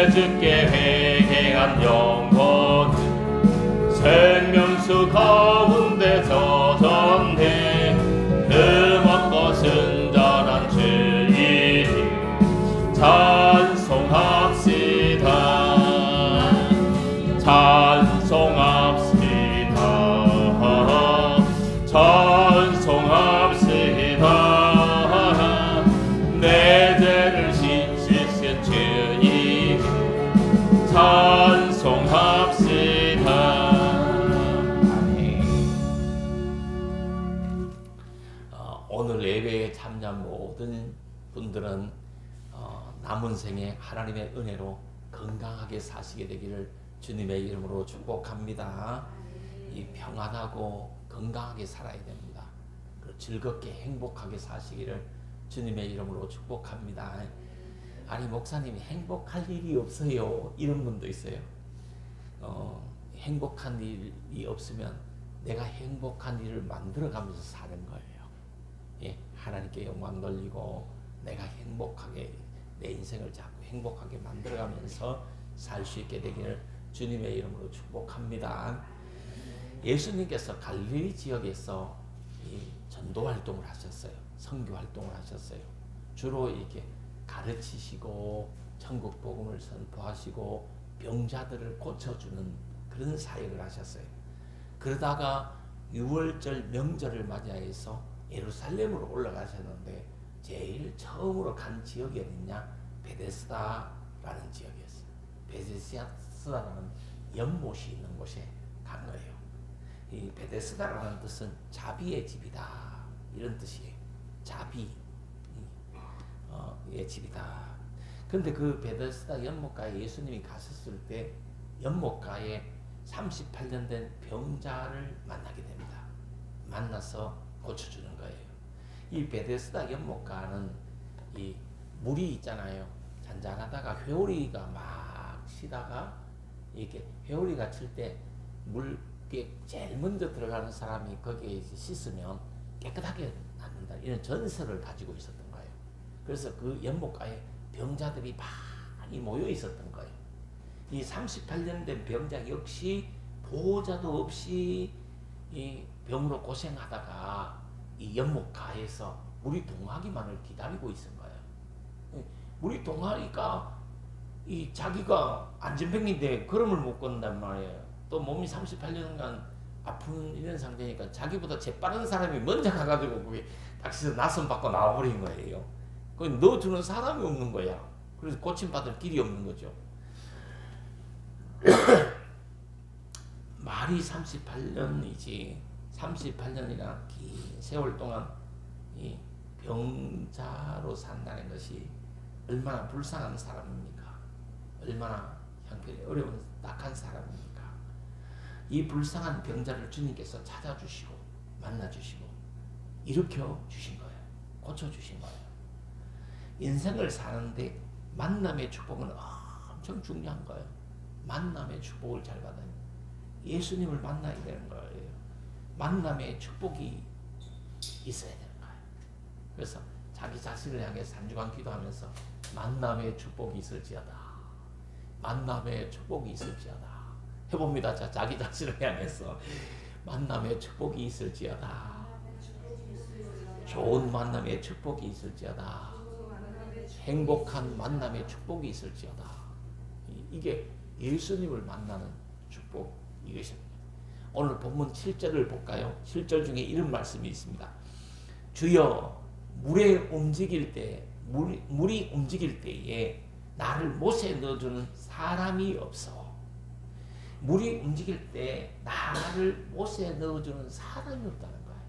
주께 회개한 영혼은 생명수 가운데 젖었네. 그 먹고 순전한 주이니 찬송합시다. 찬송합시다. 찬송합시다. 내 죄를 씻으신 주님 찬송합시다. 아멘. 오늘 예배에 참여한 모든 분들은 남은 생에 하나님의 은혜로 건강하게 사시게 되기를 주님의 이름으로 축복합니다. 이 평안하고 건강하게 살아야 됩니다. 즐겁게 행복하게 사시기를 주님의 이름으로 축복합니다. 아니 목사님이 행복할 일이 없어요 이런 분도 있어요. 행복한 일이 없으면 내가 행복한 일을 만들어가면서 사는 거예요. 예, 하나님께 영광 돌리고 내가 행복하게 내 인생을 자꾸 행복하게 만들어가면서 살 수 있게 되기를 주님의 이름으로 축복합니다. 예수님께서 갈릴리 지역에서 전도 활동을 하셨어요. 선교 활동을 하셨어요. 주로 이렇게 가르치시고 천국 복음을 선포하시고 병자들을 고쳐주는 그런 사역을 하셨어요. 그러다가 6월절 명절을 맞이해서 예루살렘으로 올라가셨는데 제일 처음으로 간 지역이 어디냐? 베데스다라는 지역이었어요. 베데스다라는 연못이 있는 곳에 간 거예요. 이 베데스다라는 뜻은 자비의 집이다 이런 뜻이에요. 자비의 집이다. 근데 그 베데스다 연못가에 예수님이 가셨을 때 연못가에 38년 된 병자를 만나게 됩니다. 만나서 고쳐주는 거예요. 이 베데스다 연못가는 이 물이 있잖아요. 잔잔하다가 회오리가 막 치다가 이렇게 회오리가 칠 때 물에 제일 먼저 들어가는 사람이 거기에 씻으면 깨끗하게 낫는다 이런 전설을 가지고 있었던 거예요. 그래서 그 연못가에 병자들이 많이 모여 있었던 거예요. 이 38년 된 병자 역시 보호자도 없이 이 병으로 고생하다가 이 연못가에서 물이 동하기만을 기다리고 있은 거예요. 물이 동하니까 이 자기가 안전병인데 걸음을 못 걷는단 말이에요. 또 몸이 38년간 아픈 이런 상태니까 자기보다 재빠른 사람이 먼저 가가지고 거기 낚시에서 낯선 받고 나와버린 거예요. 거기 넣어주는 사람이 없는 거야. 그래서 고침받을 길이 없는 거죠. 말이 38년이지 38년이나 긴 세월 동안 이 병자로 산다는 것이 얼마나 불쌍한 사람입니까? 얼마나 형편이 어려운 딱한 사람입니까? 이 불쌍한 병자를 주님께서 찾아주시고 만나주시고 일으켜 주신 거예요. 고쳐주신 거예요. 인생을 사는데 만남의 축복은 엄청 중요한 거예요. 만남의 축복을 잘 받아요. 예수님을 만나야 되는 거예요. 만남의 축복이 있어야 되는 거예요. 그래서 자기 자신을 향해서 한 주간 기도하면서 만남의 축복이 있을지어다. 만남의 축복이 있을지어다. 해봅니다. 자, 자기 자신을 향해서 만남의 축복이 있을지어다. 좋은 만남의 축복이 있을지어다. 행복한 만남의 축복이 있을지어다. 이게 예수님을 만나는 축복 이것입니다. 오늘 본문 7절을 볼까요? 7절 중에 이런 말씀이 있습니다. 주여 물이 움직일 때에 나를 못에 넣어주는 사람이 없어. 물이 움직일 때 나를 못에 넣어주는 사람이 없다는 거예요.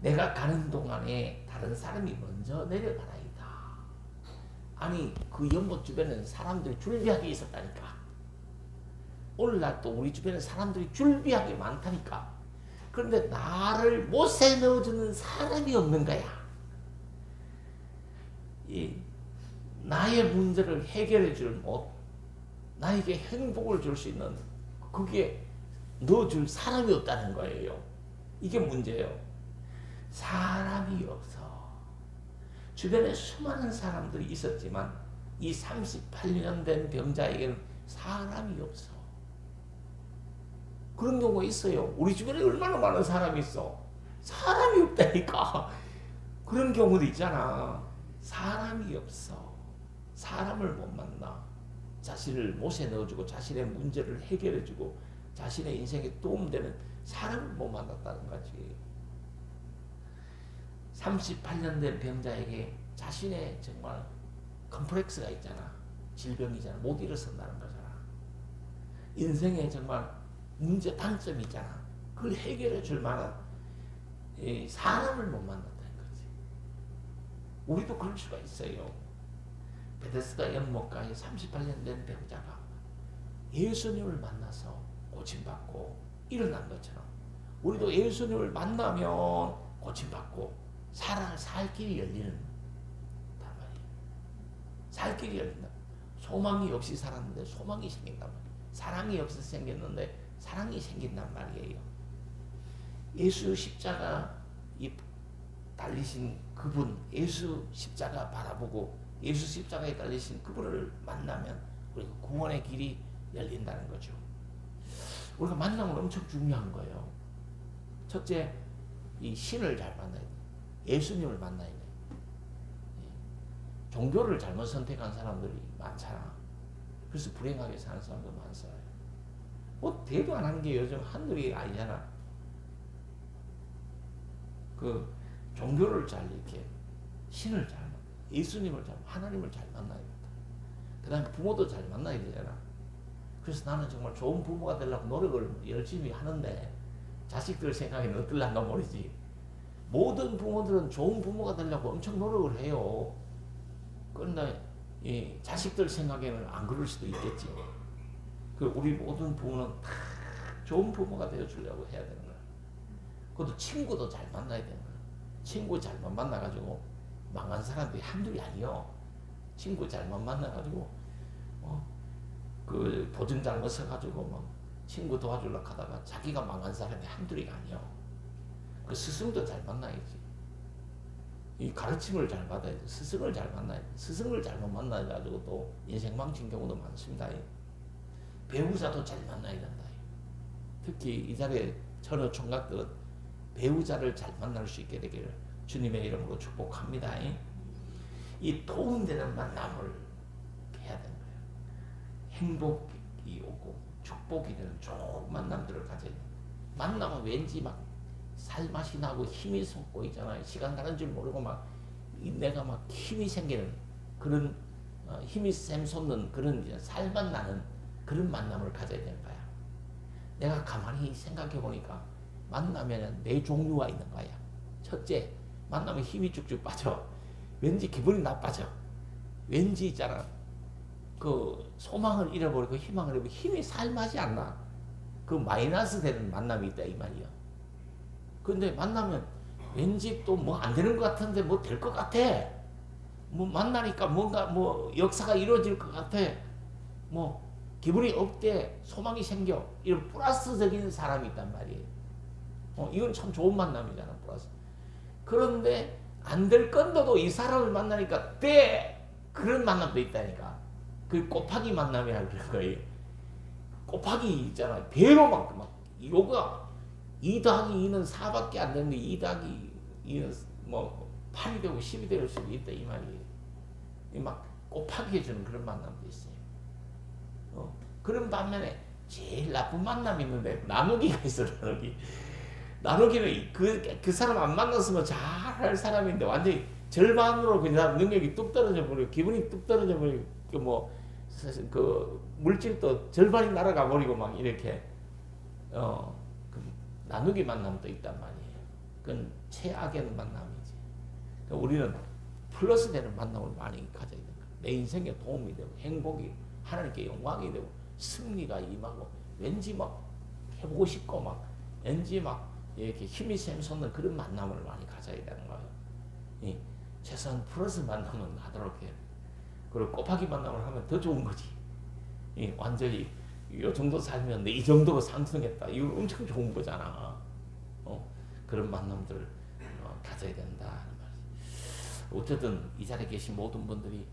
내가 가는 동안에 다른 사람이 먼저 내려가라이다. 아니 그 연못 주변에는 사람들이 줄비하게 있었다니까. 오늘날 또 우리 주변에 사람들이 줄비하게 많다니까. 그런데 나를 못에 넣어주는 사람이 없는 거야. 나의 문제를 해결해 줄 못, 나에게 행복을 줄 수 있는 거기에 넣어줄 사람이 없다는 거예요. 이게 문제예요. 사람이 없어. 주변에 수많은 사람들이 있었지만 이 38년 된 병자에게는 사람이 없어. 그런 경우가 있어요. 우리 주변에 얼마나 많은 사람이 있어. 사람이 없다니까. 그런 경우도 있잖아. 사람이 없어. 사람을 못 만나. 자신을 못에 넣어주고 자신의 문제를 해결해주고 자신의 인생에 도움되는 사람을 못 만났다는 거지. 38년 된 병자에게 자신의 정말 컴플렉스가 있잖아. 질병이잖아. 못 일어선다는 거잖아. 인생에 정말 문제, 단점이 있잖아. 그걸 해결해 줄 만한 사람을 못 만났다는 거지. 우리도 그럴 수가 있어요. 베데스다 연못가에 38년 된 병자가 예수님을 만나서 고침받고 일어난 것처럼 우리도 예수님을 만나면 고침받고 살 길이 열리는 말이에요. 살 길이 열린다. 소망이 없이 살았는데 소망이 생긴단 말이에요. 사랑이 없어서 생겼는데 사랑이 생긴단 말이에요. 예수 십자가 달리신 그분, 예수 십자가 바라보고 예수 십자가에 달리신 그분을 만나면 우리가 구원의 길이 열린다는 거죠. 우리가 만남은 엄청 중요한 거예요. 첫째, 이 신을 잘 만나야 돼. 예수님을 만나야 돼. 종교를 잘못 선택한 사람들이 많잖아. 그래서 불행하게 사는 사람도 많아요. 뭐 대도 안 하는 게 요즘 한둘이 아니잖아. 그 종교를 잘 이렇게 신을 잘 만나, 예수님을 잘, 하나님을 잘 만나야겠다. 그 다음에 부모도 잘 만나야 되잖아. 그래서 나는 정말 좋은 부모가 되려고 노력을 열심히 하는데 자식들 생각에는 어떨란가 모르지. 모든 부모들은 좋은 부모가 되려고 엄청 노력을 해요. 그런데 이 자식들 생각에는 안 그럴 수도 있겠지. 그 우리 모든 부모는 다 좋은 부모가 되어주려고 해야 되는 거야. 그것도 친구도 잘 만나야 되는 거야. 친구 잘못 만나가지고 망한 사람들이 한둘이 아니요. 친구 잘못 만나가지고 그 보증 잘못 써가지고 막 친구 도와주려고 하다가 자기가 망한 사람이 한둘이 아니요. 그 스승도 잘 만나야지. 이 가르침을 잘 받아야 돼. 스승을 잘 만나야 돼. 스승을 잘못 만나가지고 또 인생 망친 경우도 많습니다. 배우자도 잘 만나야 된다. 특히 이 자리에 전혀 총각들은 배우자를 잘 만날 수 있게 되기를 주님의 이름으로 축복합니다. 이 도움되는 만남을 해야 되는 거예요. 행복이 오고 축복이 되는 좋은 만남들을 가져야 돼요. 만나면 왠지 막 살맛이 나고 힘이 솟고 있잖아요. 시간 가는 줄 모르고 막 내가 막 힘이 생기는 그런 힘이 샘솟는 그런 살맛 나는 그런 만남을 가져야 되는 거야. 내가 가만히 생각해 보니까 만나면 네 종류가 있는 거야. 첫째, 만나면 힘이 쭉쭉 빠져. 왠지 기분이 나빠져. 왠지 있잖아. 그 소망을 잃어버리고 희망을 잃어버리고 힘이 살맛이 안 나. 그 마이너스 되는 만남이 있다 이 말이야. 근데 만나면 왠지 또 뭐 안 되는 것 같은데 뭐 될 것 같아. 뭐 만나니까 뭔가 뭐 역사가 이루어질 것 같아. 뭐 기분이 업돼 소망이 생겨. 이런 플러스적인 사람이 있단 말이에요. 이건 참 좋은 만남이잖아. 플러스. 그런데 안 될 건데도 이 사람을 만나니까 돼! 그런 만남도 있다니까. 그 곱하기 만남이라고 그런 거예요. 곱하기 있잖아. 배로 막 요가 2 더하기 2는 4밖에 안 되는데 2 더하기 2는 뭐 8이 되고 10이 될 수도 있다 이 말이에요. 막 곱하기 해주는 그런 만남도 있어요. 그런 반면에 제일 나쁜 만남이 있는데 나누기가 있어. 나누기는 그 사람 안 만났으면 잘할 사람인데 완전히 절반으로 그냥 능력이 뚝 떨어져 버리고 기분이 뚝 떨어져 버리고 그 물질도 절반이 날아가 버리고 막 이렇게 그 나누기 만남도 있단 말이에요. 그건 최악의 만남이지. 그러니까 우리는 플러스 되는 만남을 많이 가져야 된다. 내 인생에 도움이 되고 행복이 하나님께 영광이 되고 승리가 임하고 왠지 막 해보고 싶고 막 왠지 막 이렇게 힘이 샘솟는 그런 만남을 많이 가져야 되는 거예요. 최소한 플러스 만남은 하도록 해요. 그리고 곱하기 만남을 하면 더 좋은 거지. 완전히 이 정도 살면 이 정도가 상승했다. 이거 엄청 좋은 거잖아. 그런 만남들을 가져야 된다. 어쨌든 이 자리에 계신 모든 분들이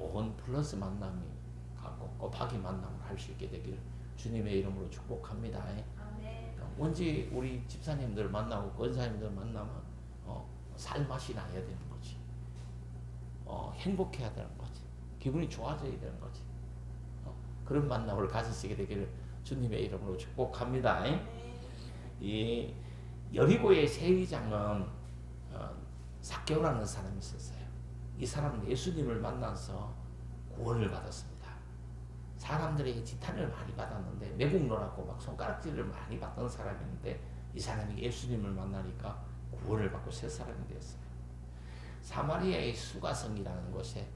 좋은 플러스 만남이 갖고 곱하기 만남을 할 수 있게 되기를 주님의 이름으로 축복합니다. 언제 우리 집사님들 만나고 권사님들 만나면 살맛이 나야 되는 거지. 행복해야 되는 거지. 기분이 좋아져야 되는 거지. 그런 만남을 가지시게 되기를 주님의 이름으로 축복합니다. 이 여리고의 세리장은 삭개오라는 사람이 있었어요. 이 사람은 예수님을 만나서 구원을 받았습니다. 사람들에게 지탄을 많이 받았는데 매국노라고 막 손가락질을 많이 받던 사람인데 이 사람이 예수님을 만나니까 구원을 받고 새 사람이 되었어요. 사마리아의 수가성이라는 곳에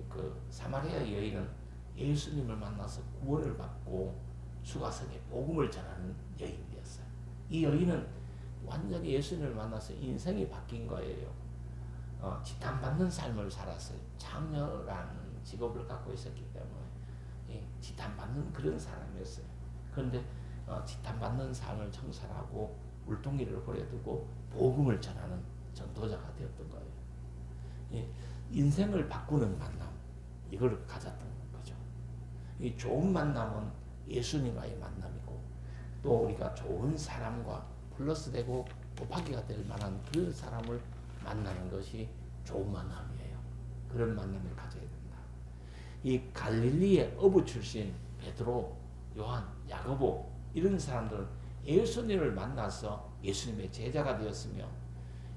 그 사마리아 여인은 예수님을 만나서 구원을 받고 수가성에 복음을 전하는 여인이었어요. 이 여인은 완전히 예수님을 만나서 인생이 바뀐 거예요. 지탄받는 삶을 살았어요. 창녀라는 직업을 갖고 있었기 때문에 지탄받는 그런 사람이었어요. 그런데 지탄받는 삶을 청산하고 울퉁이를 버려두고 복음을 전하는 전도자가 되었던 거예요. 인생을 바꾸는 만남, 이걸 가졌던 거죠. 이 좋은 만남은 예수님과의 만남이고 또 우리가 좋은 사람과 플러스되고 곱하기가 될 만한 그런 사람을 만나는 것이 좋은 만남이에요. 그런 만남을 가져야 된다. 이 갈릴리의 어부 출신 베드로, 요한, 야고보 이런 사람들은 예수님을 만나서 예수님의 제자가 되었으며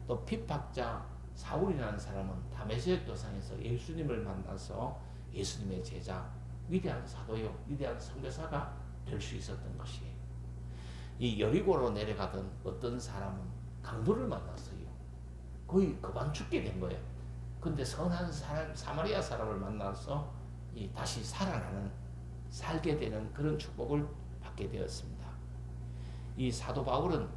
또 핍박자 사울이라는 사람은 다메섹 도상에서 예수님을 만나서 예수님의 제자, 위대한 사도요, 위대한 선교사가 될 수 있었던 것이에요. 이 여리고로 내려가던 어떤 사람은 강도를 만났어요. 거의 그만 죽게 된 거예요. 근데 선한 사람, 사마리아 사람을 만나서 다시 살아나는, 살게 되는 그런 축복을 받게 되었습니다. 이 사도 바울은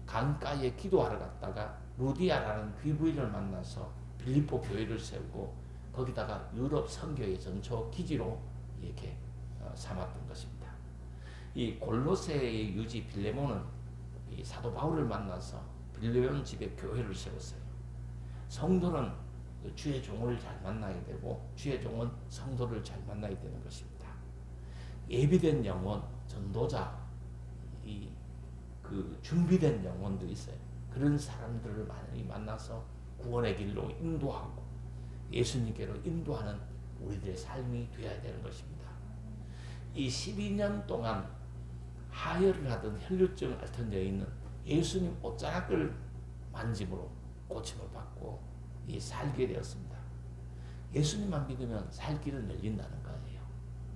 강가에 기도하러 갔다가 루디아라는 귀부인을 만나서 빌립보 교회를 세우고 거기다가 유럽 선교의 전초 기지로 이렇게 삼았던 것입니다. 이 골로새의 유지 빌레몬은 이 사도 바울을 만나서 빌레몬 집에 교회를 세웠어요. 성도는 주의 종을 잘 만나야 되고 주의 종은 성도를 잘 만나야 되는 것입니다. 예비된 영혼, 전도자, 그 준비된 영혼도 있어요. 그런 사람들을 많이 만나서 구원의 길로 인도하고 예수님께로 인도하는 우리들의 삶이 되어야 되는 것입니다. 이 12년 동안 하혈을 하던 혈류증 앓던 여인은 예수님 옷자락을 만짐으로 고침을 받고 살게 되었습니다. 예수님만 믿으면 살 길은 열린다는 거예요.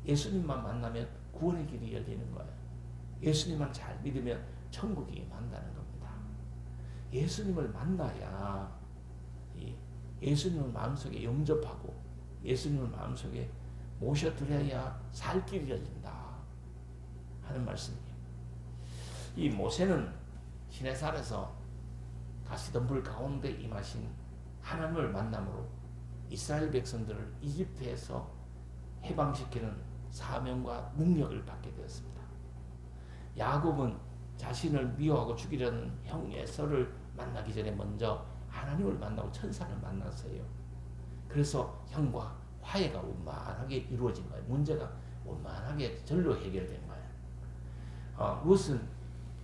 예수님만 만나면 구원의 길이 열리는 거예요. 예수님만 잘 믿으면 천국이 임한다는 겁니다. 예수님을 만나야 예수님을 마음속에 영접하고 예수님을 마음속에 모셔드려야 살 길이 열린다 하는 말씀이에요. 이 모세는 시내산에서 가시덤불 가운데 임하신 하나님을 만남으로 이스라엘 백성들을 이집트에서 해방시키는 사명과 능력을 받게 되었습니다. 야곱은 자신을 미워하고 죽이려는 형 에서를 만나기 전에 먼저 하나님을 만나고 천사를 만났어요. 그래서 형과 화해가 원만하게 이루어진 거예요. 문제가 원만하게 절로 해결된 거예요. 룻은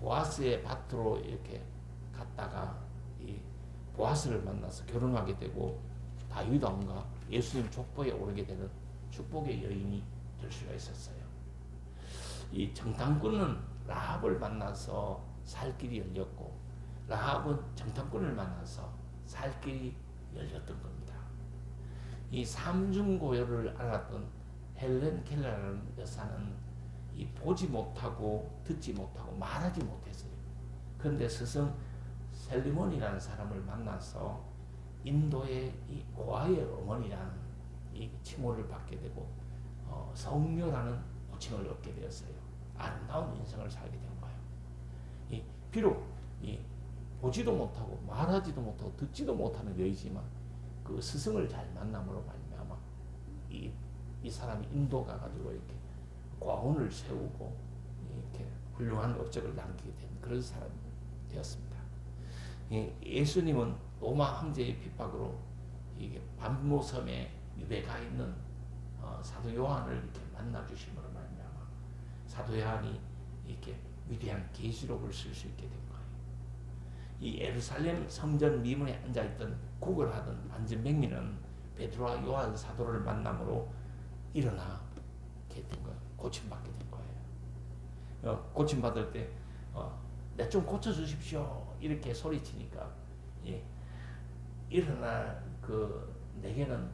보아스의 밭으로 이렇게 갔다가 이 보아스를 만나서 결혼하게 되고 다윗 왕과 예수님 족보에 오르게 되는 축복의 여인이 될 수가 있었어요. 이 정탐꾼은 라합을 만나서 살 길이 열렸고 라합은 정탐꾼을 만나서 살 길이 열렸던 겁니다. 이 삼중고요를 알았던 헬렌 켈러라는 여사는 이 보지 못하고 듣지 못하고 말하지 못했어요. 그런데 스승 셀리몬이라는 사람을 만나서 인도의 이 고아의 어머니라는 이 칭호를 받게 되고 성녀라는 호칭을 얻게 되었어요. 아름다운 인생을 살게 된 거예요. 비록 보지도 못하고 말하지도 못하고 듣지도 못하는 여이지만 그 스승을 잘 만남으로 말미암아 이 사람이 인도 가가지고 이렇게 과원을 세우고 이렇게 훌륭한 업적을 남기게 된 그런 사람이 되었습니다. 예수님은 로마 황제의 핍박으로 이게 반모섬에 유배가 있는 사도 요한을 이렇게 만나 주심으로 말미암아 사도 요한이 이렇게 위대한 계시록을 쓸 수 있게 된 거예요. 이 예루살렘 성전 미문에 앉아 있던 구걸하던 안전병리는 베드로와 요한 사도를 만남으로 일어나게 된 거예요. 고침받게 된 거예요. 고침받을 때 내 좀 고쳐주십시오 이렇게 소리치니까 일어나 내게는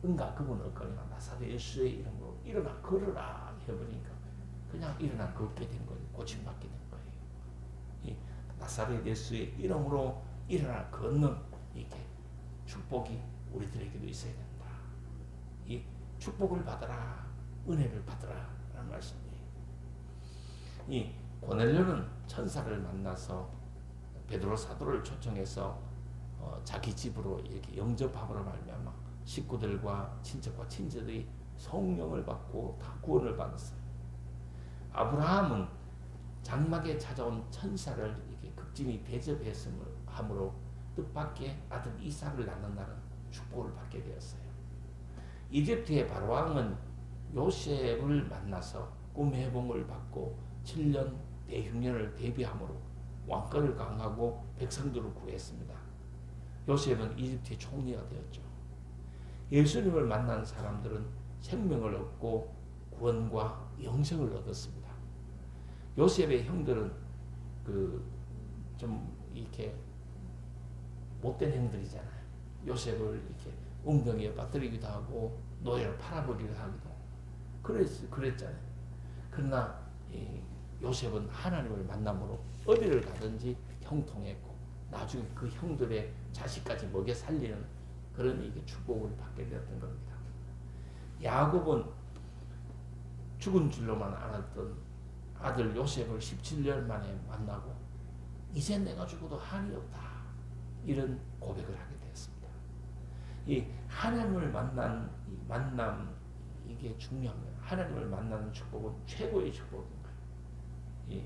은가 그분 없거니와 나사렛 예수의 이름으로 일어나 걸으라 해버리니까 그냥 일어나 걷게 된 거예요. 고침받게 된 거예요. 나사렛 예수의 이름으로 일어나 걷는 이렇게 축복이 우리들에게도 있어야 된다. 이 축복을 받아라, 은혜를 받아라 라는 말씀이에요. 이 고넬료는 천사를 만나서 베드로 사도를 초청해서 자기 집으로 이렇게 영접함으로 말미암아 식구들과 친척과 친지들이 성령을 받고 다 구원을 받았어요. 아브라함은 장막에 찾아온 천사를 이렇게 극진히 대접함으로 뜻밖의 아들 이삭을 낳는 날은 축복을 받게 되었어요. 이집트의 바로왕은 요셉을 만나서 꿈의 해봉을 받고 7년 대흉년을 대비함으로 왕권을 강하고 백성들을 구했습니다. 요셉은 이집트의 총리가 되었죠. 예수님을 만난 사람들은 생명을 얻고 구원과 영생을 얻었습니다. 요셉의 형들은 좀 이렇게 못된 형들이잖아요. 요셉을 이렇게 웅덩이에 빠뜨리기도 하고 노예를 팔아버리기도 하기도 하고 그랬잖아요. 그러나 요셉은 하나님을 만남으로 어디를 가든지 형통했고 나중에 그 형들의 자식까지 먹여 살리는 그런 축복을 받게 되었던 겁니다. 야곱은 죽은 줄로만 알았던 아들 요셉을 17년 만에 만나고 이제 내가 죽어도 한이 없다 이런 고백을 하게 되었습니다. 이 하나님을 만남 이게 중요한 거예요. 하나님을 만나는 축복은 최고의 축복인 거예요.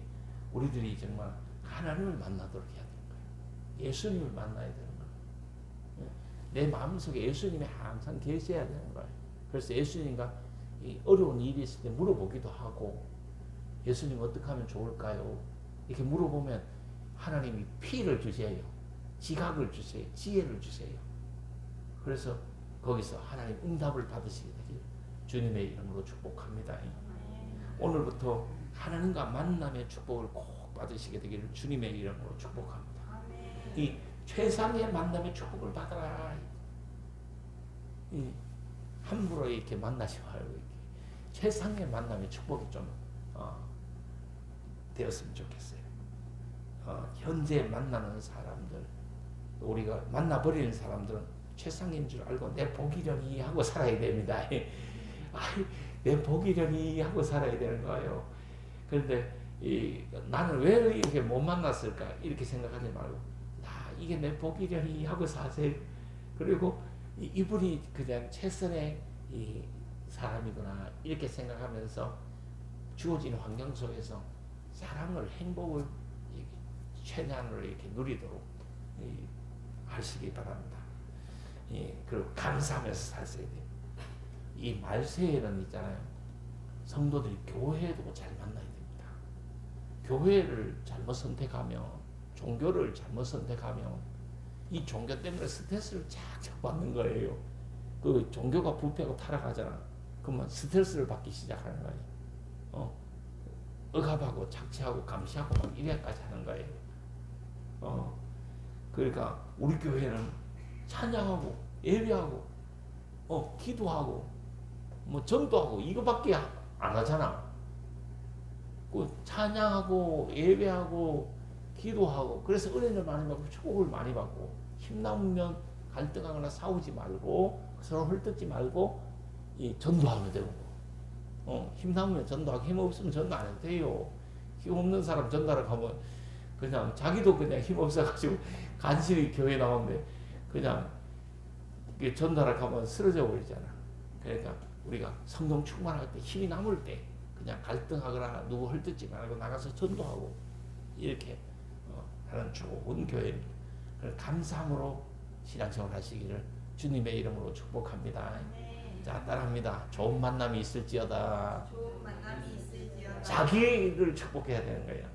우리들이 정말 하나님을 만나도록 해야 되는 거예요. 예수님을 만나야 되는 거예요. 내 마음속에 예수님이 항상 계셔야 되는 거예요. 그래서 예수님과 어려운 일이 있을 때 물어보기도 하고 예수님 어떻게 하면 좋을까요? 이렇게 물어보면 하나님이 피를 주세요. 지각을 주세요. 지혜를 주세요. 그래서 거기서 하나님 응답을 받으시게 되길 주님의 이름으로 축복합니다. 오늘부터 하나님과 만남의 축복을 꼭 받으시게 되기를 주님의 이름으로 축복합니다. 이 최상의 만남의 축복을 받아라. 함부로 이렇게 만나지 말고 이렇게 최상의 만남의 축복이 좀 되었으면 좋겠어요. 현재 만나는 사람들, 우리가 만나버리는 사람들은 최상인 줄 알고 내 복이려니 하고 살아야 됩니다. 내 복이려니 하고 살아야 되는 거예요. 그런데 나는 왜 이렇게 못 만났을까 이렇게 생각하지 말고 이게 내 복이려니 하고 사세요. 그리고 이분이 그냥 최선의 사람이구나 이렇게 생각하면서 주어진 환경 속에서 사랑을 행복을 최대한으로 이렇게 누리도록 하시기 바랍니다. 그리고 감사하면서 사셔야 돼요. 이 말세에는 있잖아요. 성도들이 교회도 잘 만나야 됩니다. 교회를 잘못 선택하면 종교를 잘못 선택하면 이 종교 때문에 스트레스를 착착 받는 거예요. 그 종교가 부패하고 타락하잖아. 그러면 스트레스를 받기 시작하는 거예요. 억압하고 착취하고 감시하고 막 이래까지 하는 거예요. 그러니까 우리 교회는 찬양하고 예배하고 기도하고 뭐 전도하고 이거밖에 안 하잖아. 그 찬양하고 예배하고 기도하고 그래서 은혜를 많이 받고 축복을 많이 받고 힘남으면 갈등하거나 싸우지 말고 서로 헐뜯지 말고 전도하면 되고 힘남으면 전도하고 힘없으면 전도 안 해도 돼요. 힘없는 사람 전도하라고 하면 그냥 자기도 그냥 힘없어가지고 간신히 교회 나오는데 그냥 전도하라고 하면 쓰러져 버리잖아. 그러니까 우리가 성령 충만할 때 힘이 남을 때 그냥 갈등하거나 누구 헐뜯지 말고 나가서 전도하고 이렇게 하는 좋은 교회입니다. 감사함으로 신앙생활 하시기를 주님의 이름으로 축복합니다. 자, 자, 따라합니다. 좋은 만남이 있을지어다. 좋은 만남이 있을지어다. 자기를 축복해야 되는 거예요.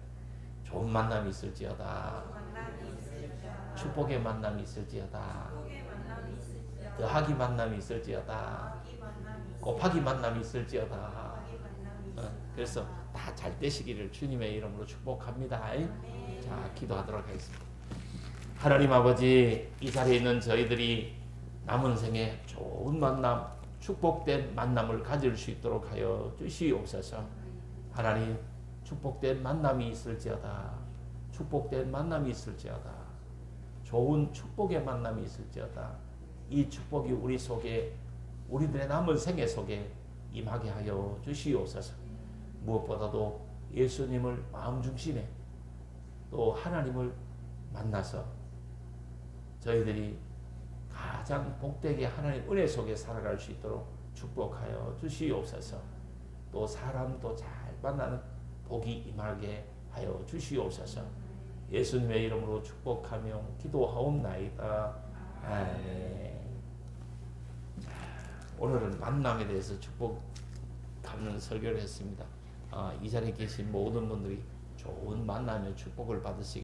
좋은 만남이 있을지어다. 만남이 있을지어다. 축복의 만남이 있을지어다. 축복의 만남이 있을지어다. 더하기 만남이 있을지어다. 더하기 만남이 있을지어다. 곱하기 만남이 있을지어다. 곱하기 만남이 있을지어다. 그래서 다 잘 되시기를 주님의 이름으로 축복합니다. 아멘. 자, 기도하도록 하겠습니다. 하나님 아버지, 이 자리에 있는 저희들이 남은 생에 좋은 만남, 축복된 만남을 가질 수 있도록 하여 주시옵소서. 하나님, 축복된 만남이 있을지어다. 축복된 만남이 있을지어다. 좋은 축복의 만남이 있을지어다. 이 축복이 우리 속에, 우리들의 남은 생애 속에 임하게 하여 주시옵소서. 무엇보다도 예수님을 마음 중심에 또 하나님을 만나서 저희들이 가장 복되게 하나님 은혜 속에 살아갈 수 있도록 축복하여 주시옵소서. 또 사람도 잘 만나는 복이 임하게 하여 주시옵소서. 예수님의 이름으로 축복하며 기도하옵나이다. 아멘. 오늘은 만남에 대해서 축복하는 설교를 했습니다. 이 자리에 계신 모든 분들이 좋은 만남의 축복을 받으시기